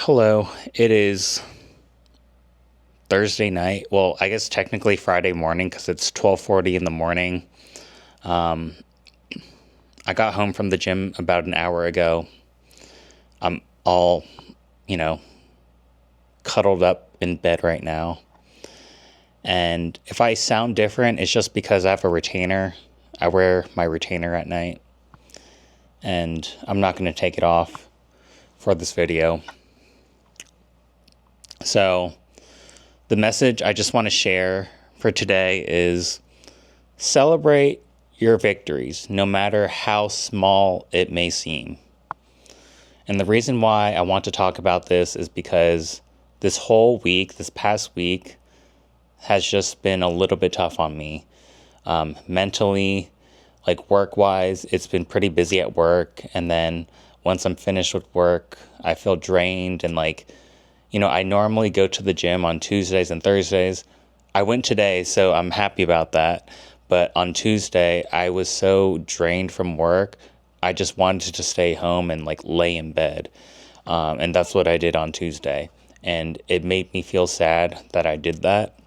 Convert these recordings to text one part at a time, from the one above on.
Hello, it is Thursday night. Well, I guess technically Friday morning because it's 12:40 in the morning. Um, I got home from the gym about an hour ago. I'm all, you know, cuddled up in bed right now. And if I sound different, it's just because I have a retainer. I wear my retainer at night. And I'm not going to take it off for this video. So, the message I just want to share for today is celebrate your victories, no matter how small it may seem. And the reason why I want to talk about this is because this whole week, this past week, has just been a little bit tough on me. Mentally, like work-wise, it's been pretty busy at work. And then once I'm finished with work, I feel drained and I normally go to the gym on Tuesdays and Thursdays. I went today, so I'm happy about that. But on Tuesday, I was so drained from work, I just wanted to stay home and lay in bed. And that's what I did on Tuesday. And it made me feel sad that I did that.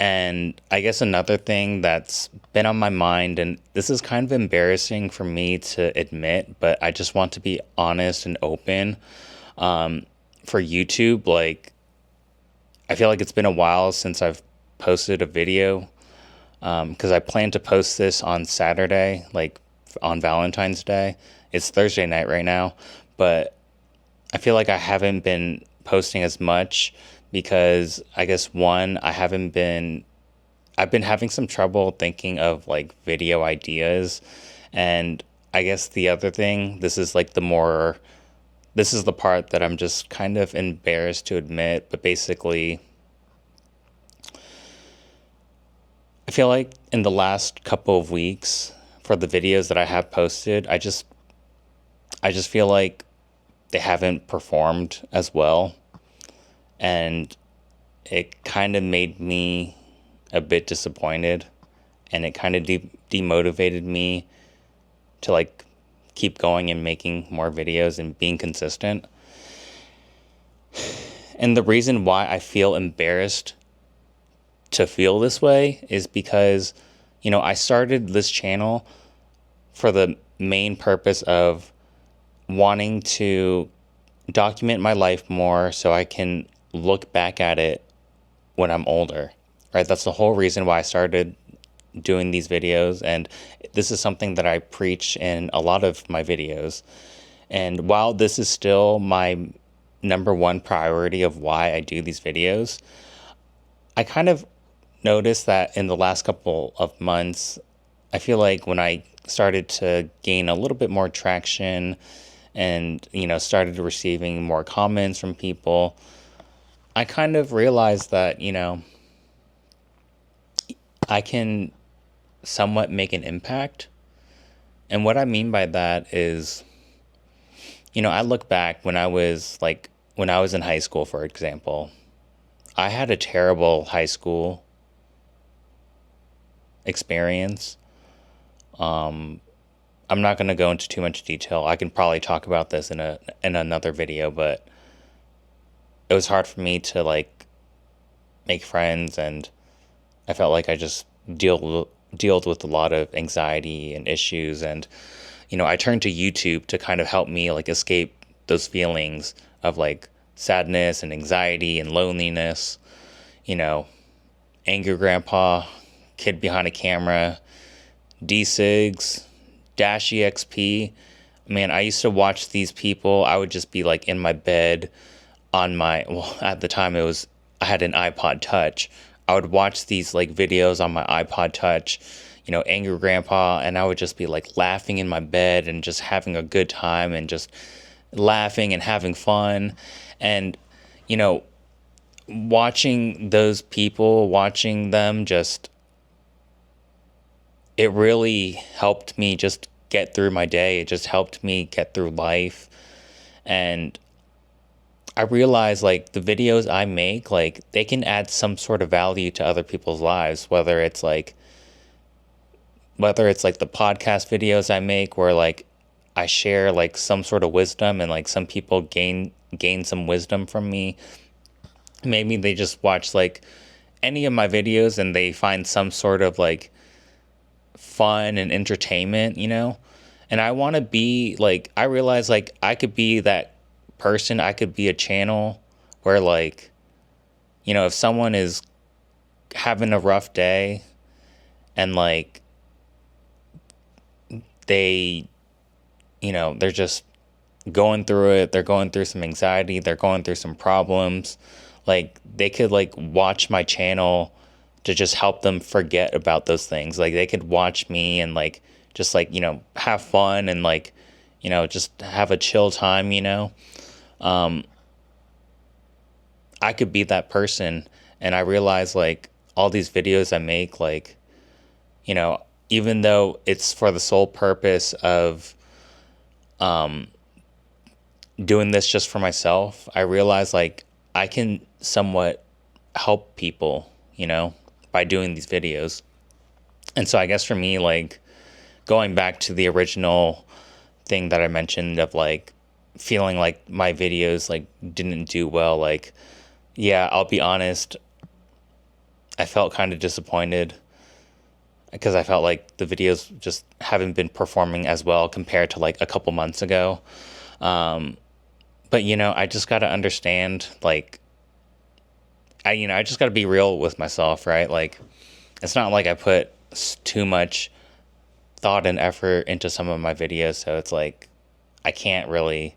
And I guess another thing that's been on my mind, and this is kind of embarrassing for me to admit, but I just want to be honest and open. For YouTube, I feel like it's been a while since I've posted a video, because I plan to post this on Saturday, on Valentine's Day. It's Thursday night right now, but I feel like I haven't been posting as much because I guess one, I've been having some trouble thinking of video ideas. And I guess the other thing, this is the part that I'm just kind of embarrassed to admit, but basically I feel like in the last couple of weeks for the videos that I have posted, I just feel like they haven't performed as well. And it kind of made me a bit disappointed, and it kind of demotivated me to keep going and making more videos and being consistent. And the reason why I feel embarrassed to feel this way is because, I started this channel for the main purpose of wanting to document my life more so I can look back at it when I'm older, right? That's the whole reason why I started doing these videos, and this is something that I preach in a lot of my videos. And while this is still my number one priority of why I do these videos, I kind of noticed that in the last couple of months, I feel like when I started to gain a little bit more traction and, started receiving more comments from people, I kind of realized that, I can somewhat make an impact. And what I mean by that is, I look back when I was in high school, for example. I had a terrible high school experience. I'm not going to go into too much detail. I can probably talk about this in another video, but it was hard for me to make friends, and I felt like I just dealt with a lot of anxiety and issues. And I turned to YouTube to kind of help me escape those feelings of sadness and anxiety and loneliness. Angry grandpa, kid behind a camera, D-Sigs, Dash EXP. Man, I used to watch these people. I would just be in my bed at the time I had an iPod Touch. I would watch these videos on my iPod Touch, Angry Grandpa, and I would just be laughing in my bed and just having a good time and just laughing and having fun. And, watching those people, watching them it really helped me just get through my day. It just helped me get through life. And I realize the videos I make, they can add some sort of value to other people's lives, whether it's the podcast videos I make where I share like some sort of wisdom, and like some people gain some wisdom from me. Maybe they just watch like any of my videos and they find some sort of like fun and entertainment, And I want to be like, I realize like I could be that person, I could be a channel where like, if someone is having a rough day and like they, they're just going through it, they're going through some anxiety, they're going through some problems, like they could like watch my channel to just help them forget about those things. Like they could watch me and like just like, have fun and like, just have a chill time, I could be that person. And I realize like all these videos I make, like, even though it's for the sole purpose of doing this just for myself, I realize like I can somewhat help people, by doing these videos. And so I guess for me, like going back to the original thing that I mentioned of like feeling like my videos like didn't do well, like, yeah, I'll be honest, I felt kind of disappointed because I felt like the videos just haven't been performing as well compared to like a couple months ago. But I just got to understand, like, I just got to be real with myself, right? Like, it's not like I put too much thought and effort into some of my videos, so it's like I can't really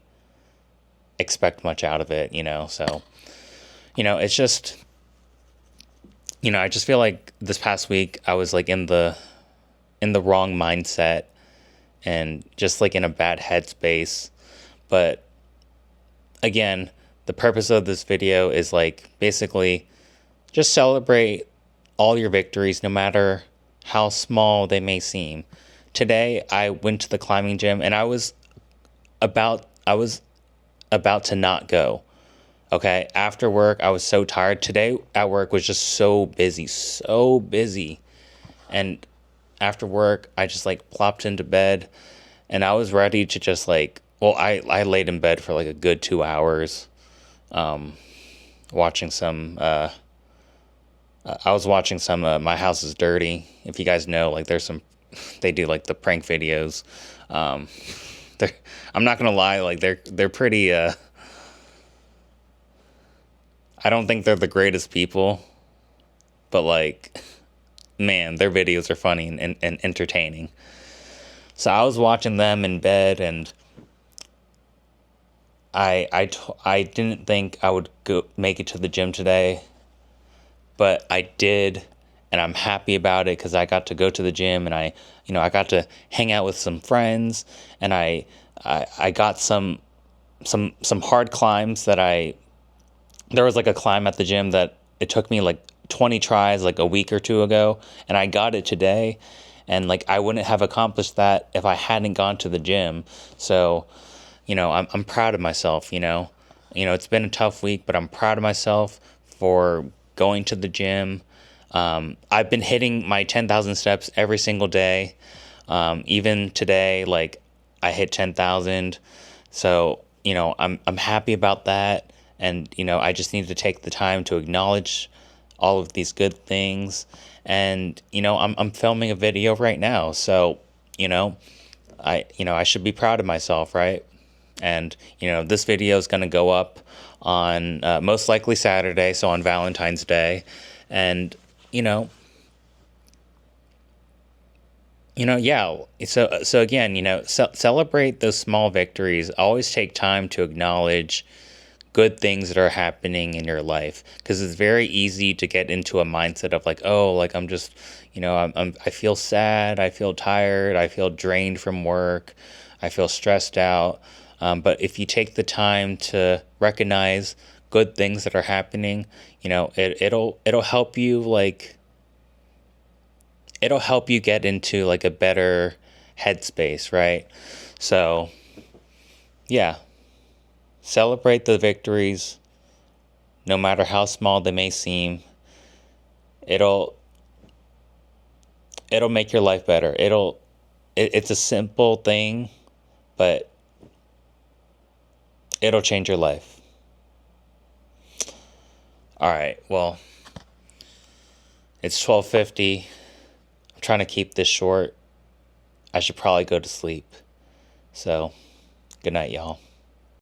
expect much out of it, So, it's just, I just feel like this past week I was like in the wrong mindset and just like in a bad headspace. But again, the purpose of this video is like basically just celebrate all your victories, no matter how small they may seem. Today, I went to the climbing gym and I was about to not go. Okay. After work, I was so tired. Today at work was just so busy. And after work, I just like plopped into bed and I was ready to just like, well, I laid in bed for like a good 2 hours, watching some, I was watching some, My House is Dirty. If you guys know, like there's some, they do like the prank videos. I'm not going to lie. Like they're pretty, I don't think they're the greatest people, but like, man, their videos are funny and entertaining. So I was watching them in bed and I didn't think I would make it to the gym today, but I did, and I'm happy about it because I got to go to the gym and I got to hang out with some friends, and I got some hard climbs that there was like a climb at the gym that it took me like 20 tries like a week or two ago, and I got it today, and like I wouldn't have accomplished that if I hadn't gone to the gym. So I'm proud of myself, it's been a tough week, but I'm proud of myself for going to the gym. I've been hitting my 10,000 steps every single day. Even today, like I hit 10,000. So, I'm happy about that. And, I just need to take the time to acknowledge all of these good things. And, I'm filming a video right now. So, I should be proud of myself, right? And, this video is going to go up on most likely Saturday, so on Valentine's Day. And, yeah. So again, celebrate those small victories. Always take time to acknowledge good things that are happening in your life, because it's very easy to get into a mindset of like, oh, like I'm just, I feel sad, I feel tired, I feel drained from work, I feel stressed out. But if you take the time to recognize good things that are happening, it'll help you like, it'll help you get into like a better headspace, right? So yeah, celebrate the victories, no matter how small they may seem. It'll make your life better. It's a simple thing, but it'll change your life. All right, well, it's 12:50. I'm trying to keep this short. I should probably go to sleep. So, good night, y'all.